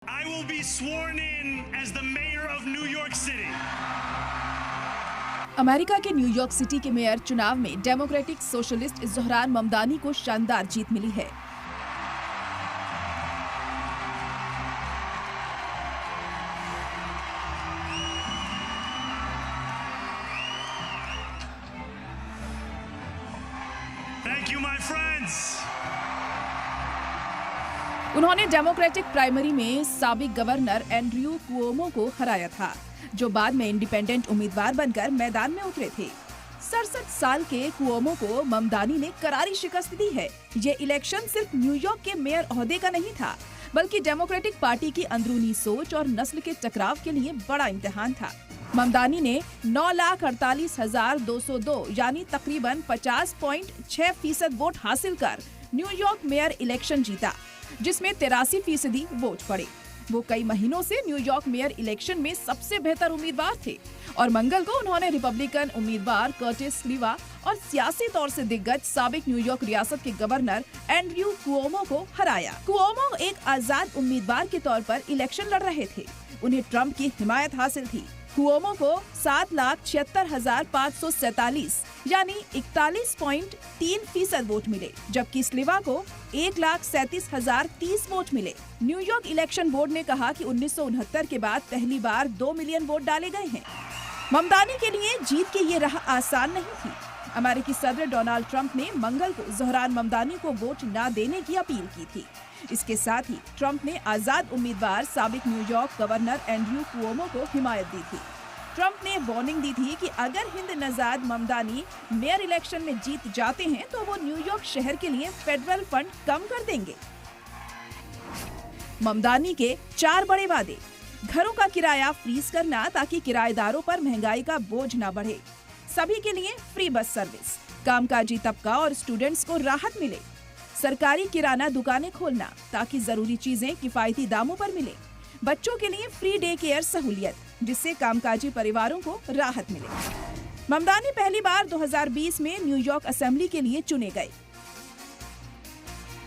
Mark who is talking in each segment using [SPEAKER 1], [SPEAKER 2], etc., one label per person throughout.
[SPEAKER 1] I will be sworn in as the mayor of New York City.
[SPEAKER 2] America के New York city के mayor चुनाव में democratic socialist Zohran Mamdani को शानदार जीत मिली है।
[SPEAKER 1] Thank you, my friends.
[SPEAKER 2] उन्होंने डेमोक्रेटिक प्राइमरी में साबिक गवर्नर एंड्रयू कुओमो को हराया था, जो बाद में इंडिपेंडेंट उम्मीदवार बनकर मैदान में उतरे थे। 67 साल के कुओमो को ममदानी ने करारी शिकस्त दी है। ये इलेक्शन सिर्फ न्यूयॉर्क के मेयर ओहदे का नहीं था, बल्कि डेमोक्रेटिक पार्टी की अंदरूनी सोच और नस्ल के टकराव के लिए बड़ा इम्तिहान था। ममदानी ने 9,48,202 यानी तकरीबन 50.6% वोट हासिल कर न्यूयॉर्क मेयर इलेक्शन जीता, जिसमें 83% वोट पड़े। वो कई महीनों से न्यूयॉर्क मेयर इलेक्शन में सबसे बेहतर उम्मीदवार थे और मंगल को उन्होंने रिपब्लिकन उम्मीदवार कर्टिस स्लीवा और सियासी तौर से दिग्गज साबिक न्यूयॉर्क रियासत के गवर्नर एंड्रयू कुओमो को हराया। कुओमो एक आजाद उम्मीदवार के तौर पर इलेक्शन लड़ रहे थे। उन्हें ट्रंप की हिमायत हासिल थी। कुओमो को 7,76,547 यानी 41.3% वोट मिले, जबकि स्लीवा को 1,37,030 वोट मिले। न्यूयॉर्क इलेक्शन बोर्ड ने कहा कि 1969 के बाद पहली बार 2 मिलियन वोट डाले गए हैं। ममदानी के लिए जीत की ये राह आसान नहीं थी। अमेरिकी सदर डोनाल्ड ट्रंप ने मंगल को ज़ोहरान ममदानी को वोट न देने की अपील की थी। इसके साथ ही ट्रंप ने आजाद उम्मीदवार साबिक न्यूयॉर्क गवर्नर एंड्रयू कुओमो को हिमायत दी थी। ट्रंप ने वार्निंग दी थी कि अगर हिंद नजाद ममदानी मेयर इलेक्शन में जीत जाते हैं तो वो न्यूयॉर्क शहर के लिए फेडरल फंड कम कर देंगे। ममदानी के 4 बड़े वादे: घरों का किराया फ्रीज करना ताकि किराएदारों पर महंगाई का बोझ न बढ़े, सभी के लिए फ्री बस सर्विस, कामकाजी तबका और स्टूडेंट्स को राहत मिले, सरकारी किराना दुकानें खोलना ताकि जरूरी चीजें किफायती दामों पर मिले, बच्चों के लिए फ्री डे केयर सहूलियत जिससे कामकाजी परिवारों को राहत मिले। ममदानी पहली बार 2020 में न्यूयॉर्क असेंबली के लिए चुने गए।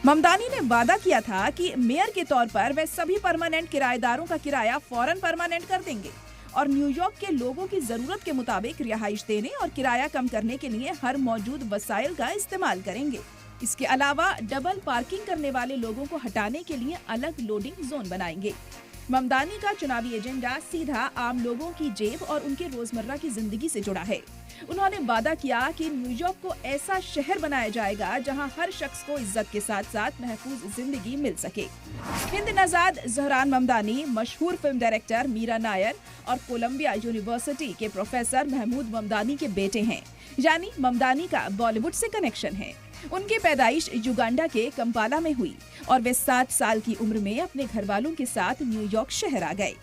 [SPEAKER 2] ममदानी ने वादा किया था कि मेयर के तौर पर वे सभी परमानेंट किराएदारों का किराया फौरन परमानेंट कर देंगे और न्यूयॉर्क के लोगों की जरूरत के मुताबिक रिहाइश देने और किराया कम करने के लिए हर मौजूद वसाइल का इस्तेमाल करेंगे। इसके अलावा डबल पार्किंग करने वाले लोगों को हटाने के लिए अलग लोडिंग जोन बनाएंगे। ममदानी का चुनावी एजेंडा सीधा आम लोगों की जेब और उनके रोजमर्रा की जिंदगी से जुड़ा है। उन्होंने वादा किया कि न्यूयॉर्क को ऐसा शहर बनाया जाएगा जहां हर शख्स को इज्जत के साथ साथ महफूज जिंदगी मिल सके। हिंद नजाद ज़ोहरान ममदानी मशहूर फिल्म डायरेक्टर मीरा नायर और कोलंबिया यूनिवर्सिटी के प्रोफेसर महमूद ममदानी के बेटे हैं, यानी ममदानी का बॉलीवुड से कनेक्शन है। उनकी पैदाइश युगांडा के कंपाला में हुई और वे 7 साल की उम्र में अपने घर वालों के साथ न्यूयॉर्क शहर आ गए।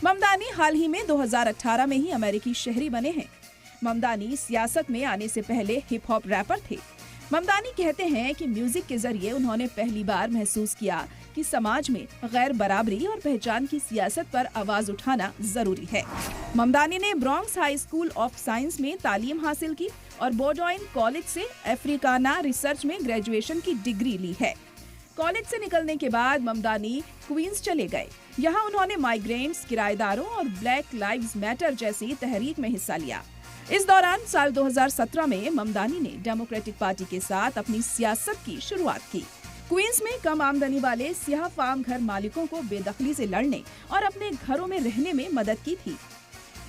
[SPEAKER 2] ममदानी हाल ही में 2018 में ही अमेरिकी शहरी बने हैं। ममदानी सियासत में आने से पहले हिप हॉप रैपर थे। ममदानी कहते हैं कि म्यूजिक के जरिए उन्होंने पहली बार महसूस किया कि समाज में गैर बराबरी और पहचान की सियासत पर आवाज उठाना जरूरी है। ममदानी ने Bronx high school of science में तालीम हासिल की और बोर्डॉइन कॉलेज से अफ्रीकाना रिसर्च में ग्रेजुएशन की डिग्री ली है। कॉलेज से निकलने के बाद ममदानी क्वींस चले गए। यहाँ उन्होंने माइग्रेंट्स, किराएदारों और ब्लैक लाइव्स मैटर जैसी तहरीक में हिस्सा लिया। इस दौरान साल 2017 में ममदानी ने डेमोक्रेटिक पार्टी के साथ अपनी सियासत की शुरुआत की। क्वींस में कम आमदनी वाले सियाह फार्म घर मालिकों को बेदखली से लड़ने और अपने घरों में रहने में मदद की थी।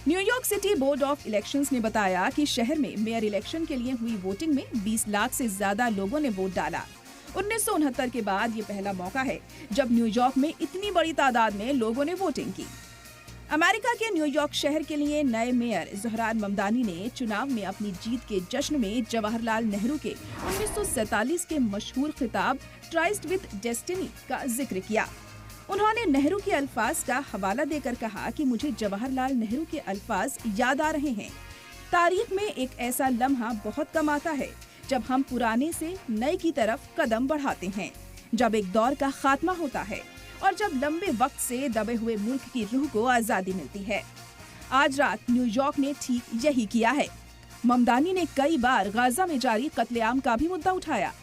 [SPEAKER 2] New York city board of elections ने बताया कि शहर में मेयर इलेक्शन के लिए हुई वोटिंग में 20 लाख से ज्यादा लोगों ने वोट डाला। 1969 के बाद ये पहला मौका है जब न्यूयॉर्क में इतनी बड़ी तादाद में लोगों ने वोटिंग की। अमेरिका के न्यूयॉर्क शहर के लिए नए मेयर ज़ोहरान ममदानी ने चुनाव में अपनी जीत के जश्न में जवाहरलाल नेहरू के 1947 के मशहूर खिताब ट्राइस्ट विद डेस्टिनी का जिक्र किया। उन्होंने नेहरू के अल्फाज का हवाला देकर कहा कि मुझे जवाहरलाल नेहरू के अल्फाज याद आ रहे हैं। तारीख में एक ऐसा लम्हा बहुत कम आता है जब हम पुराने से नए की तरफ कदम बढ़ाते हैं, जब एक दौर का खात्मा होता है और जब लंबे वक्त से दबे हुए मुल्क की रूह को आजादी मिलती है। आज रात न्यूयॉर्क ने ठीक यही किया है। ममदानी ने कई बार गाजा में जारी कत्लेआम का भी मुद्दा उठाया।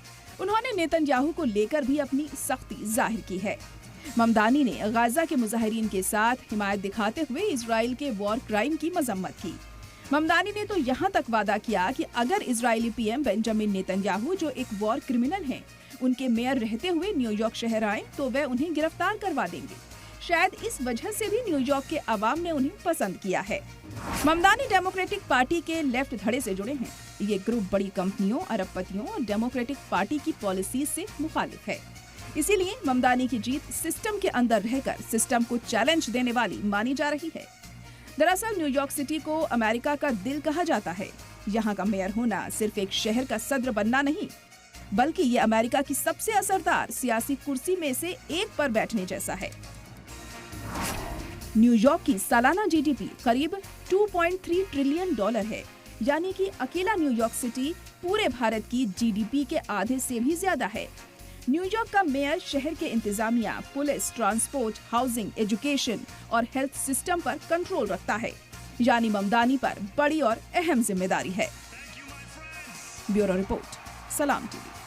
[SPEAKER 2] उन्होंने नेतन्याहू को लेकर भी अपनी सख्ती जाहिर की है। ममदानी ने गाजा के मुजाहिरीन के साथ हिमायत दिखाते हुए इजराइल के वॉर क्राइम की मजम्मत की। ममदानी ने तो यहाँ तक वादा किया कि अगर इजरायली पीएम बेंजामिन नेतन्याहू, जो एक वॉर क्रिमिनल हैं, उनके मेयर रहते हुए न्यूयॉर्क शहर आए तो वे उन्हें गिरफ्तार करवा देंगे। शायद इस वजह से भी न्यूयॉर्क के अवाम ने उन्हें पसंद किया है। ममदानी डेमोक्रेटिक पार्टी के लेफ्ट धड़े से जुड़े हैं। ये ग्रुप बड़ी कंपनियों, अरबपतियों और डेमोक्रेटिक पार्टी की पॉलिसी से मुखालिफ है। इसीलिए ममदानी की जीत सिस्टम के अंदर रहकर सिस्टम को चैलेंज देने वाली मानी जा रही है। दरअसल न्यूयॉर्क सिटी को अमेरिका का दिल कहा जाता है। यहाँ का मेयर होना सिर्फ एक शहर का सदर बनना नहीं, बल्कि ये अमेरिका की सबसे असरदार सियासी कुर्सी में से एक पर बैठने जैसा है। न्यूयॉर्क की सालाना जीडीपी करीब 2.3 ट्रिलियन डॉलर है, यानी कि अकेला न्यूयॉर्क सिटी पूरे भारत की जीडीपी के आधे से भी ज्यादा है। न्यूयॉर्क का मेयर शहर के इंतजामिया, पुलिस, ट्रांसपोर्ट, हाउसिंग, एजुकेशन और हेल्थ सिस्टम पर कंट्रोल रखता है, यानी ममदानी पर बड़ी और अहम जिम्मेदारी है। ब्यूरो रिपोर्ट, सलाम टीवी।